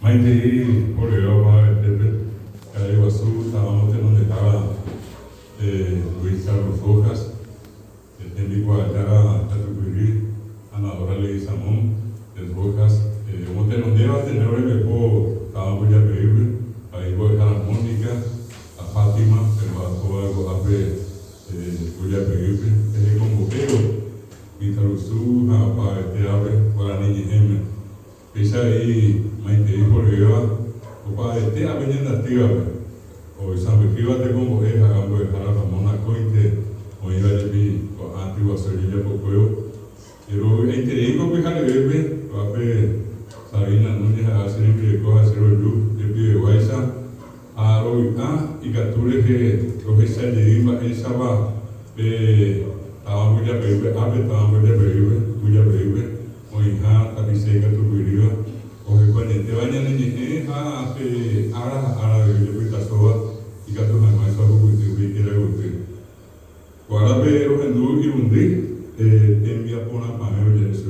Maite Oleoba, Caraguazú, estábamos en donde estaba Luis Carlos Rojas, el técnico Ayara, Tatucurí, Anadora Ley Samón, el Rojas, Montenondeva, Tenebra, Bepo, estábamos ya pedirle, ahí voy a la Mónica, a Fátima, el Bajo, a ver, voy a pedirle, el convoqueo, Vitaruzú, a Teabe, Guaraní, M. Esa ahí, Maite Oleoba, Opa, Teabe, Yenda, Teabe. O San Pedro te como es hagando el jara Ramona Coite o iba a decir o antiguo Sevilla Pocoyo pero enterico que jale bebe va a ver Sabina Núñez a hacer que coja cero luz de pie guaisa a Roita y capture que coge esa lleva esa va estaba muy a bebe estaba muy a bebe o hija tapiceca tu viviva o que cuando te bañan en ara de Pitasoa y que tu jamás a que quiera usted. Ahora veo en duro y un día, te envía por una página de eso,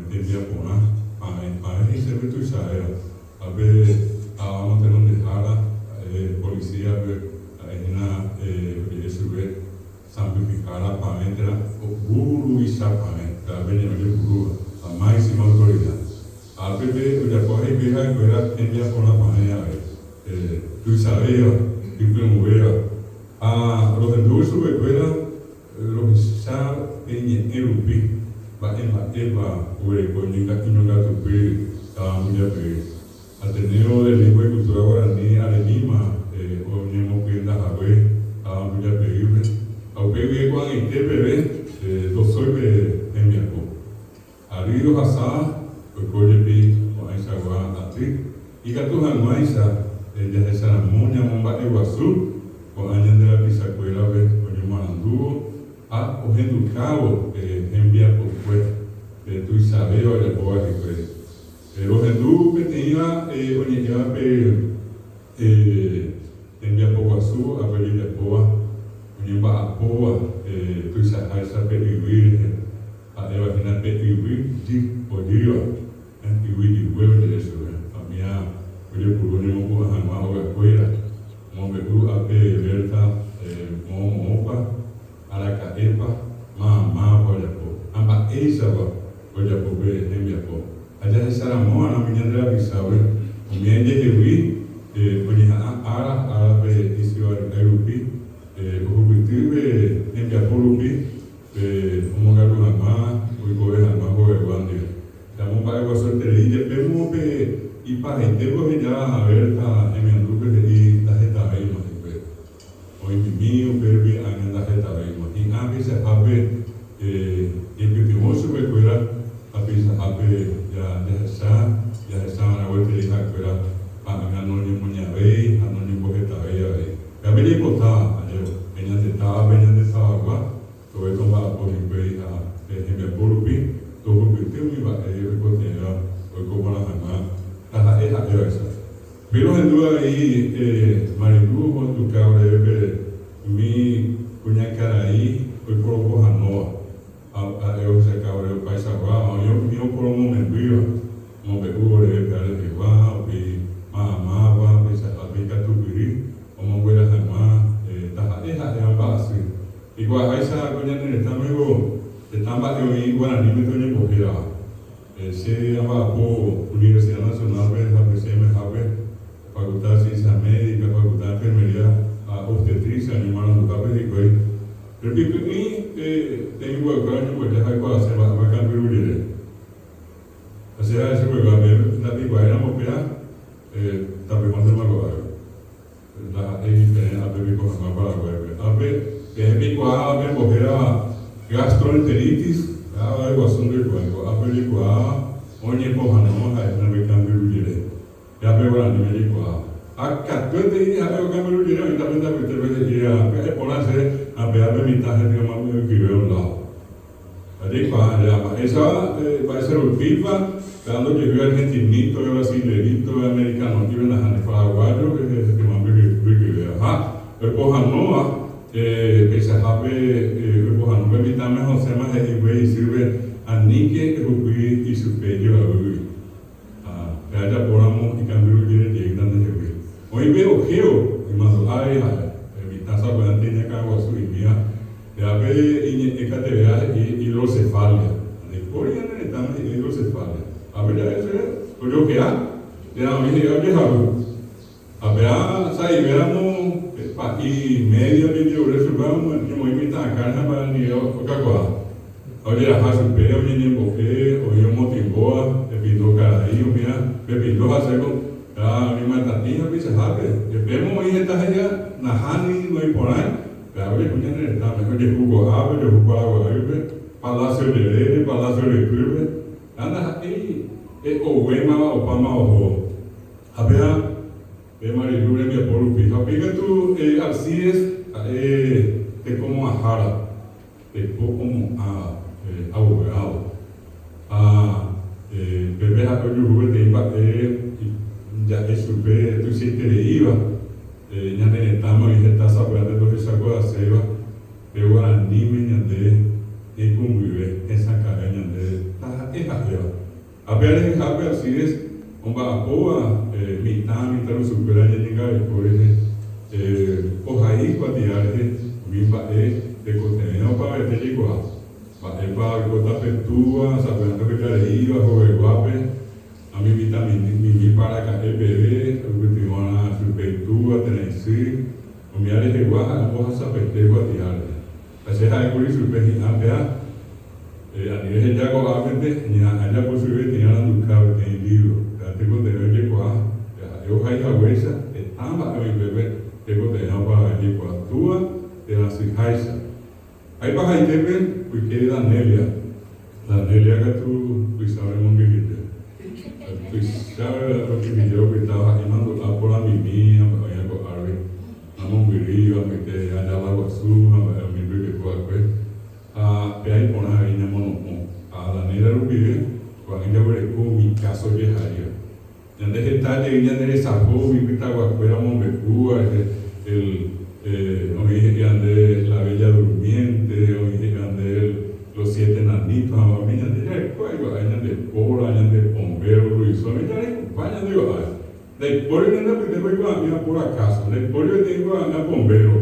te envía por una página y se ve tu isaya. A ver, vamos a tener un dejara, policía, hay una, eso ve, simplificar la página, o guru y esa página, la venía de guru, la máxima autoridad. A ver, ya coge y vea que era envía por una página, tu isaya. Y promover a los endulzos de escuela, los que saben en el UPI, va en la EVA, o el Coñica y no gato P, estaba muy a P. Ateneo de Lengua y Cultura Guaraní, Arenima, o Nemo Penda Javé, estaba muy a P. Aunque vi con el TPB, lo soy de Emiaco. Arido Hasá, o Coyepi, o Aizagua, Atri, y Catujan Maisa. Ya esa ceremonia Momba Iguazú, con años de la pisacuela, con Maranduo, a Ojendo Cabo, envía por fuera, tu Isabel o el Boa de Cuere. Pero Ojendo que tenía, oye, ya envía por Guazú, a Peri de Poa, oye, va a Poa, tu Isabel sabe vivir, a Evagina Petivir, o Diva, y Wiki Huevo de eso, a mí a. Oye, por un ejemplo, a la escuela, como me gusta a Berta, Mopa, a la Caepa, Mamá, ambas esas, oye, por ver, en mi apoyo. Allá se armó a la mañana de la Bisabe, y me llegué, oye, a la petición de Eupi, objetivo, en mi apoyo, como que lo jamás, hoy puede jamás, hoy guandia. Estamos para que vosotros tenéis, vemos que y para el tiempo que ya a ver en el grupo de la jeta ahí más hoy mío perbi en la jeta ahí más y a veces sabe el pitimoso que fuera a veces sabe ya está una vuelta de la fuera para ganar no ni muña ve no ni bojeta ve ya me dijo está en la jeta agua todo esto va por el país en el burbi todo el tiempo iba a ir con ella hoy como la jamás pero en duda ahí, Maribú, con tu cabre, mi cuña caraí, hoy por un Hanoa, a Dios se cabre el país agua, yo por un momento viva, como me hubo de ver de guau, y mamá, pesa a pica tu pirí, como voy a jamás, tajadeja de ambas, igual a esa cuña en el estómago, estaba yo igual a mí me estoy empujando. Se llama Universidad Nacional de la PCM Facultad de Ciencia Médica, Facultad de Enfermería, Obstetricia, Animal Educable y Cuey. Repito, y tengo que hablar con el Jaco a hacer más cambios de vida. Así es, ese juego, la pico era mopea, también cuando me lo hago. La diferencia, a ver, con la para web. A ver, que pico a ver, mopea gastroenteritis. Algo asunto del cuerpo, a película, oye, coja, no, no me cambio el dinero. Ya veo la película. Acá, tú te dices, algo cambio el dinero, y también te ves de día, que por hacer, a pegar de mitad, que más me escribe a un lado. Así que, esa va a ser un FIFA, dando que veo argentinito, brasilerito, americano, aquí ven las anes paraguayos, que es el que más me escribe. Ajá, pero coja, no, que se sabe no permitame José más de sirve a Nike y su pecho a que haya por vamos y cambio quiere llegar de Jehová. Hoy veo Geo, y más hay, mi taza puede tener acá o su mía, de haber hidrocefalia. Después ya no estamos en hidrocefalia. A ver, eso es, pues yo que ha, de la misma de Jaú. A ver, sai, veramos, y medio de eso, vamos, y muy mitad a carne para ni o cacua. Oye, la casa supera, oye, ni boque, oye, motivoa, le pido caraí, mira, le pido hacerlo. Ni matatinha bisa hape. Vemos hoy esta allá, Nahani, no hay por ahí. Pero oye, cuña no está mejor de jugo ave, de jugo agua herbe, palacio de leve, palacio de curve. Anda ahí, o wema o pama o a ver, ve Marilu, mi apolo pija. Pica tú, así es, te como ajara, te como abogado. Bebé a tu jugo te iba ya que supe, tú sí te iba, ya ne estamos y está sabrando lo que sacó a Seba, pero ahora ni me de convive esa cadeña de esa jeva. A ver, en Jape así es, un bapoa, mitad lo supera ya llega y por ese, ojaí cuatiarje, mi bae, de contenido para ver te llegó a para cota petúa, sabiendo que ya le iba, joven guape. A mí mi para acá el bebé, el que a su petúa, Tennessee, o mi área de guaja, no vas a peste guatiarle. Así es algo y su peji ampea. A nivel de yago ápete, ni allá por su vez tenía la ducada en el libro. Ya tengo tener que guaja, yo hay la huesa, estaba a mi bebé, tengo tener para el guatúa de la cijaisa. Ahí para ahí te ven, pues que la Nelia que tú sabes muy bien. Pues sabe lo que me dio que estaba llamando a por la mimía, vaya con Arby, a Monguirillo, a meter allá la basura, a mi bebé que fue a ahí por ahí en Monopón, a la negra lo vive, cuando ella ve con mi caso de Jaria. Ya desde tarde ella de esa joven, mi pita guacuera, Monbecúa, oye que ande la bella durmiente, oye que ande los 7 nanitos, a mí ya de cuello, allá de pola, allá de bombero, Luisón, ella le acompaña, digo, después de nada, pues tengo a mí por acaso, después de tengo a bombero.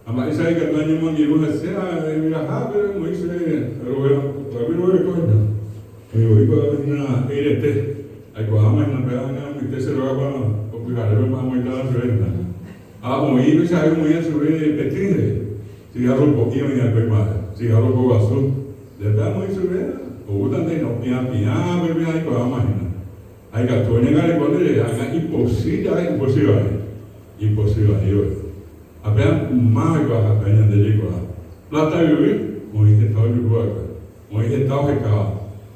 Además, esa es que no hay ningún amigo, sea, mira, pero me dice, pero bueno, coño. Y digo, digo, una ERT, hay que amar en la pedana, y usted se lo haga para, porque la reba más muy tarde, muy bien, sabe muy bien sobre Petrine. Si ya lo poquito en el más, si ya lo pongo azul, de verdad muy sobre, o también no pia, bebé, hay que amar. Hay que actuar en el cuando hay imposible, apenas más que a peña de llegó plata vivir, muy estado de lugar, muy estado de cada,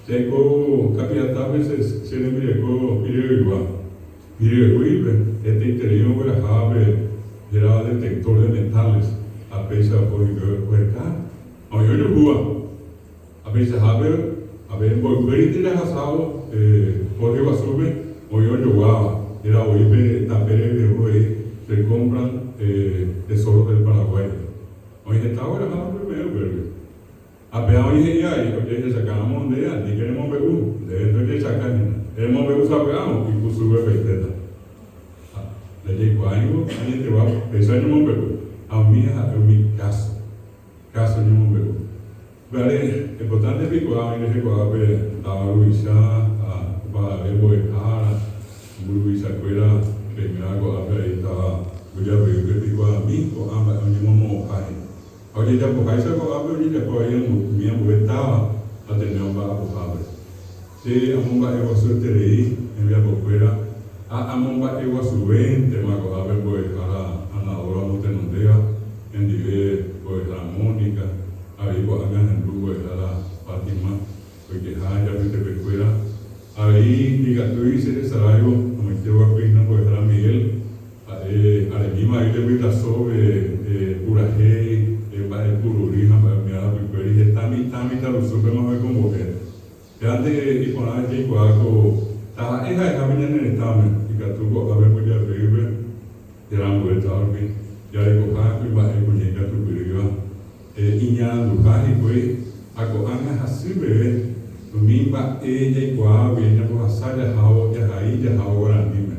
se co capitata veces se le mire co mire este interior de la jave era detector de metales, a pesar por el acá, o yo lo jugaba, a veces a ver volver de la asado, por el basube, o yo lo jugaba, era oír tapere de hoy, se compran tesoros del Paraguay. Hoy estaba grabando primero, pero apenas hoy ya, y sacamos de allá, ni queremos ver de esto que sacan, hemos ver sacamos y puso ver peteta. Le digo, algo, alguien te va a pensar en un bebé. A mí, en mi caso en un bebé. Vale, importante es que a mí le digo, a ver, a Luisa, para ver, voy a Luisa, fuera, que me hago, a ver, ahí estaba. Voy a ver que digo a mí, o a mi mamá, oye, ya pues ahí se va a ver, ya pues ahí mi abuela estaba a tener un bajo, sí, a un bajo a su tereí, en mi abuela, a un bajo a su 20, me hago a ver, pues a la hora no te nondea, en dive, pues a Mónica, ahí pues a ganar en grupo, a la Fátima, porque ya me te recuerda, ahí, diga, tú dices el salario, no me quiero a peinar, pues a Miguel. A la misma ahí le voy a sobre Curajé, para el Cururina, para mirar la primera y está mitad lo supe más ver como que antes y con la gente cuaco estaba esa mañana en el examen y que tuvo a ver muy arriba de la vuelta a dormir ya le coja y va a poner ya tu perigo y ya lo cae y pues a cojan así bebé Mimba ella y kwa viene por asaya hao ya hai ya hao grandime.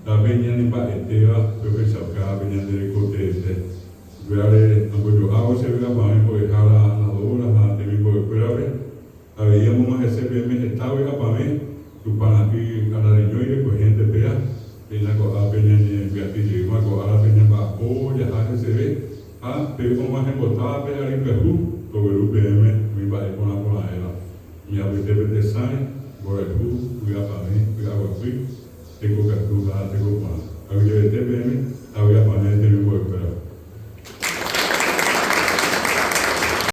La veña ni ba eteva, yo que saca veña de cote veare apoyo hao se vea para mí porque jala nadora, te mi porque fuera ver. Habíamos más SPM estaba para mí, tu para aquí a la riñoide pues gente pea, y la cosa veña ni beatriz, más cosa la veña ba o ya hace se ve, pero como más embotaba pea y pehu, todo el UPM mi ba con la era. Mi apetece sai, por el bus, voy a pagar, voy a guardar, tengo que actuar, tengo más. Había TPM, había panel de